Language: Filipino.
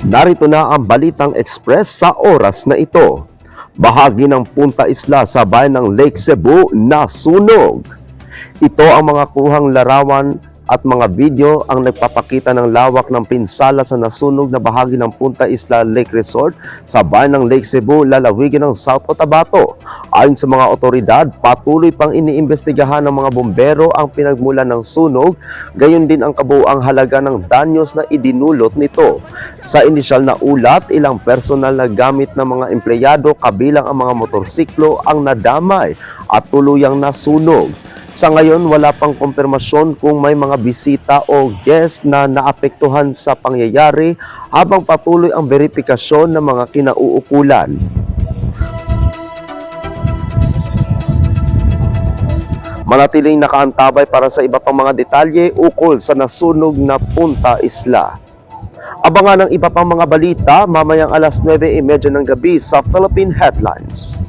Narito na ang Balitang Express sa oras na ito. Bahagi ng Punta Isla sa bayan ng Lake Cebu nasunog. Ito ang mga kuhang larawan at mga video ang nagpapakita ng lawak ng pinsala sa nasunog na bahagi ng Punta Isla Lake Resort sa bayan ng Lake Cebu, lalawigan ng South Cotabato. Ayon sa mga otoridad, patuloy pang iniimbestigahan ng mga bumbero ang pinagmulan ng sunog, gayon din ang kabuuang halaga ng danyos na idinulot nito. Sa inisyal na ulat, ilang personal na gamit ng mga empleyado kabilang ang mga motorsiklo ang nadamay at tuluyang nasunog. Sa ngayon, wala pang kumpirmasyon kung may mga bisita o guest na naapektuhan sa pangyayari habang patuloy ang verifikasyon ng mga kinauukulan. Manatiling nakaantabay para sa iba pang mga detalye ukol sa nasunog na Punta Isla. Abangan ang iba pang mga balita mamayang alas 9:30 ng gabi sa Philippine Headlines.